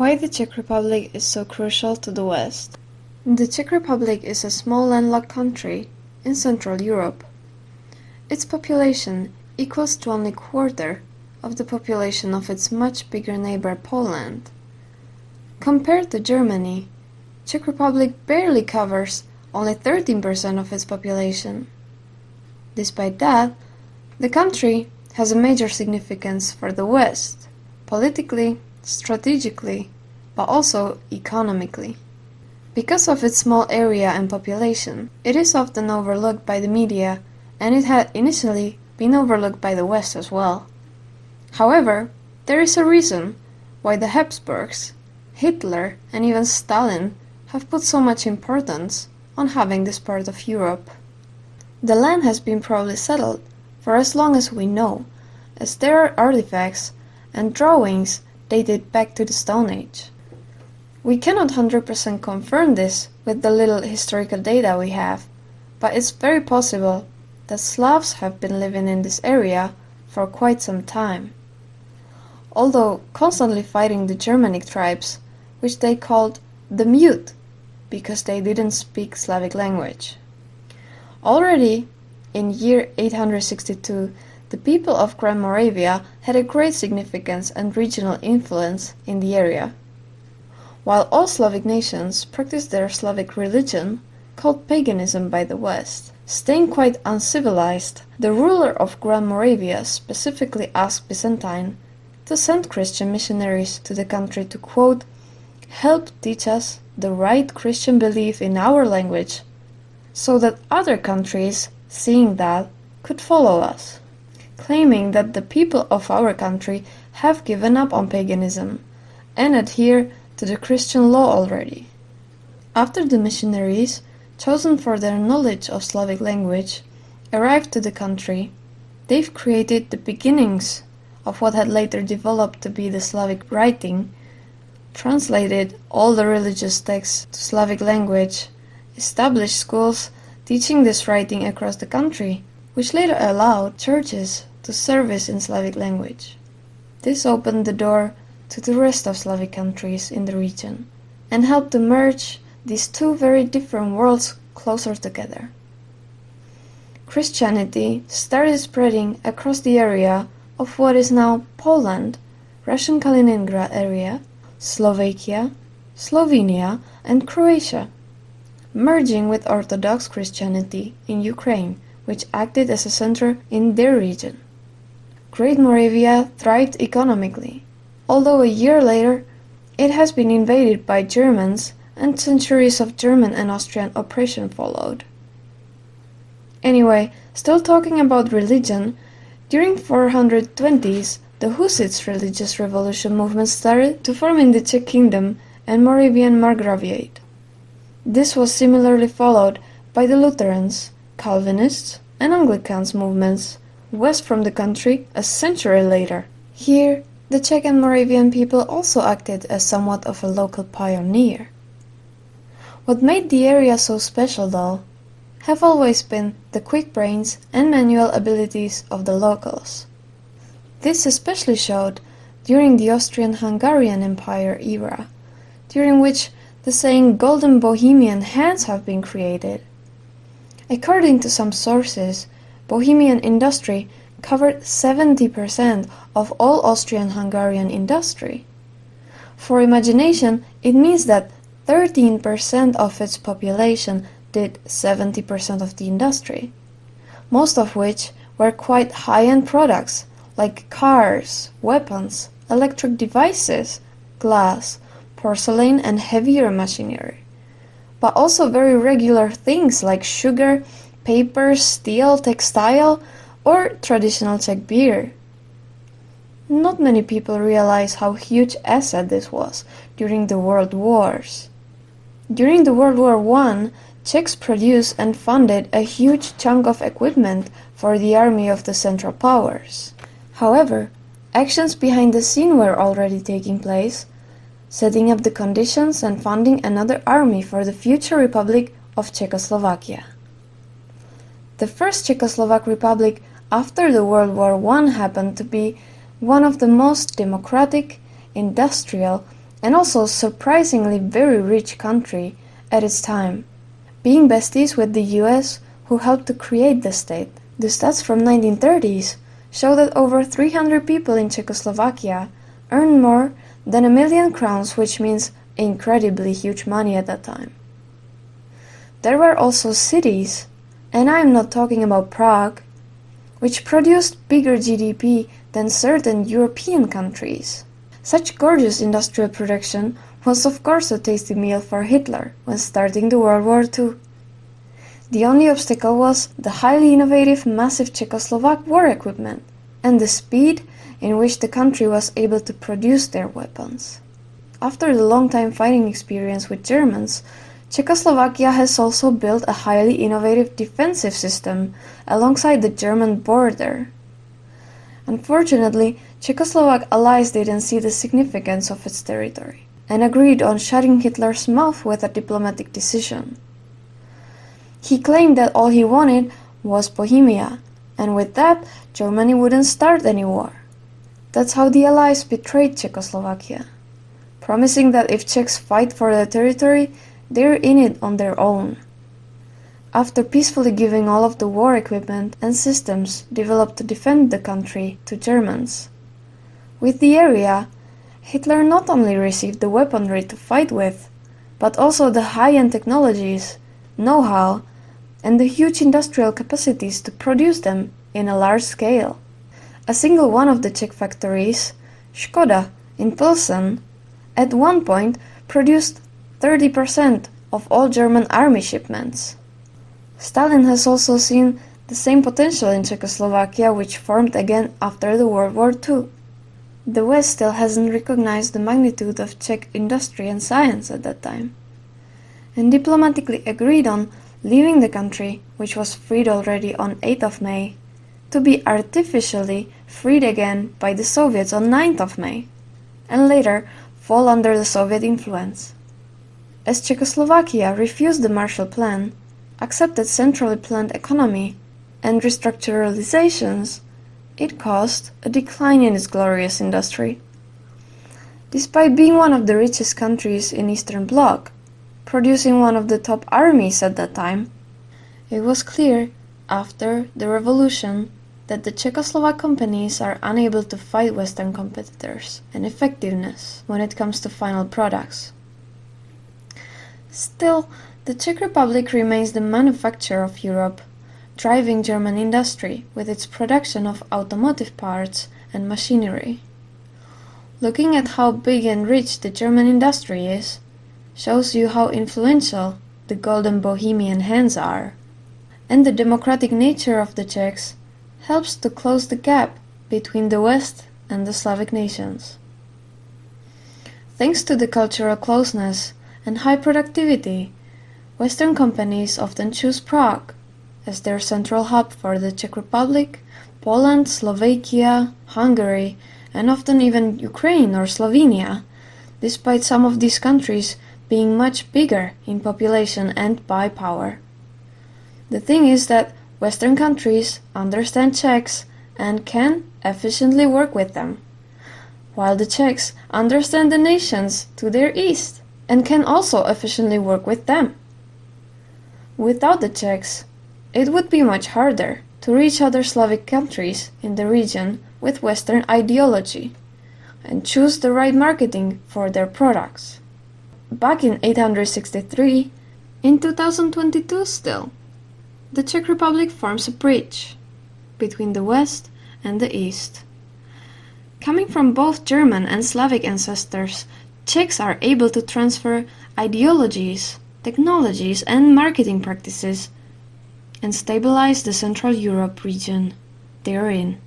Why the Czech Republic is so crucial to the West? The Czech Republic is a small landlocked country in Central Europe. Its population equals to only a quarter of the population of its much bigger neighbor Poland. Compared to Germany, Czech Republic barely covers only 13% of its population. Despite that, the country has a major significance for the West, politically, strategically, but also economically. Because of its small area and population, it is often overlooked by the media, and it had initially been overlooked by the West as well. However, there is a reason why the Habsburgs, Hitler, and even Stalin have put so much importance on having this part of Europe. The land has been probably settled for as long as we know, as there are artifacts and drawings dated back to the Stone Age. We cannot 100% confirm this with the little historical data we have, but it's very possible that Slavs have been living in this area for quite some time, although constantly fighting the Germanic tribes, which they called the Mute, because they didn't speak Slavic language. Already in year 862, the people of Grand Moravia had a great significance and regional influence in the area. While all Slavic nations practiced their Slavic religion, called paganism by the West, staying quite uncivilized, the ruler of Grand Moravia specifically asked Byzantine to send Christian missionaries to the country to, quote, help teach us the right Christian belief in our language, so that other countries, seeing that, could follow us, claiming that the people of our country have given up on paganism and adhere to the Christian law already. After the missionaries, chosen for their knowledge of Slavic language, arrived to the country, they've created the beginnings of what had later developed to be the Slavic writing, translated all the religious texts to Slavic language, established schools teaching this writing across the country, which later allowed churches to service in Slavic language. This opened the door to the rest of Slavic countries in the region and helped to merge these two very different worlds closer together. Christianity started spreading across the area of what is now Poland, Russian Kaliningrad area, Slovakia, Slovenia, and Croatia, merging with Orthodox Christianity in Ukraine, which acted as a center in their region. Great Moravia thrived economically, although a year later it has been invaded by Germans and centuries of German and Austrian oppression followed. Anyway, still talking about religion, during 420s, the Hussites religious revolution movement started to form in the Czech Kingdom and Moravian Margraviate. This was similarly followed by the Lutherans, Calvinists, and Anglicans movements west from the country a century later. Here, the Czech and Moravian people also acted as somewhat of a local pioneer. What made the area so special, though, have always been the quick brains and manual abilities of the locals. This especially showed during the Austrian-Hungarian Empire era, during which the saying golden Bohemian hands have been created. According to some sources, Bohemian industry covered 70% of all Austrian-Hungarian industry. For imagination, it means that 13% of its population did 70% of the industry, most of which were quite high-end products like cars, weapons, electric devices, glass, porcelain, and heavier machinery, but also very regular things like sugar, paper, steel, textile, or traditional Czech beer. Not many people realize how huge asset this was during the World Wars. During the World War I, Czechs produced and funded a huge chunk of equipment for the army of the Central Powers. However, actions behind the scene were already taking place, setting up the conditions and funding another army for the future Republic of Czechoslovakia. The first Czechoslovak Republic after the World War I happened to be one of the most democratic, industrial, and also surprisingly very rich country at its time, being besties with the US, who helped to create the state. The stats from 1930s show that over 300 people in Czechoslovakia earned more than 1,000,000 crowns, which means incredibly huge money at that time. There were also cities, and I am not talking about Prague, which produced bigger GDP than certain European countries. Such gorgeous industrial production was of course a tasty meal for Hitler when starting the World War II. The only obstacle was the highly innovative massive Czechoslovak war equipment and the speed in which the country was able to produce their weapons. After the long-time fighting experience with Germans, Czechoslovakia has also built a highly innovative defensive system alongside the German border. Unfortunately, Czechoslovak allies didn't see the significance of its territory and agreed on shutting Hitler's mouth with a diplomatic decision. He claimed that all he wanted was Bohemia, and with that, Germany wouldn't start any war. That's how the Allies betrayed Czechoslovakia, promising that if Czechs fight for their territory, they're in it on their own. After peacefully giving all of the war equipment and systems developed to defend the country to Germans, with the area, Hitler not only received the weaponry to fight with, but also the high-end technologies, know-how, and the huge industrial capacities to produce them in a large scale. A single one of the Czech factories, Škoda in Pilsen, at one point produced 30% of all German army shipments. Stalin has also seen the same potential in Czechoslovakia, which formed again after the World War II. The West still hasn't recognized the magnitude of Czech industry and science at that time, and diplomatically agreed on leaving the country, which was freed already on 8th of May, to be artificially freed again by the Soviets on 9th of May, and later fall under the Soviet influence. As Czechoslovakia refused the Marshall Plan, accepted centrally planned economy, and restructuralizations, it caused a decline in its glorious industry. Despite being one of the richest countries in Eastern Bloc, producing one of the top armies at that time, it was clear after the revolution that the Czechoslovak companies are unable to fight Western competitors and effectiveness when it comes to final products. Still, the Czech Republic remains the manufacturer of Europe, driving German industry with its production of automotive parts and machinery. Looking at how big and rich the German industry is, shows you how influential the golden Bohemian hands are, and the democratic nature of the Czechs helps to close the gap between the West and the Slavic nations. Thanks to the cultural closeness and high productivity, Western companies often choose Prague as their central hub for the Czech Republic, Poland, Slovakia, Hungary, and often even Ukraine or Slovenia, despite some of these countries being much bigger in population and by power. The thing is that Western countries understand Czechs and can efficiently work with them, while the Czechs understand the nations to their east and can also efficiently work with them. Without the Czechs, it would be much harder to reach other Slavic countries in the region with Western ideology and choose the right marketing for their products. Back in 863, in 2022 still, the Czech Republic forms a bridge between the West and the East. Coming from both German and Slavic ancestors, Czechs are able to transfer ideologies, technologies, and marketing practices and stabilize the Central Europe region they are in.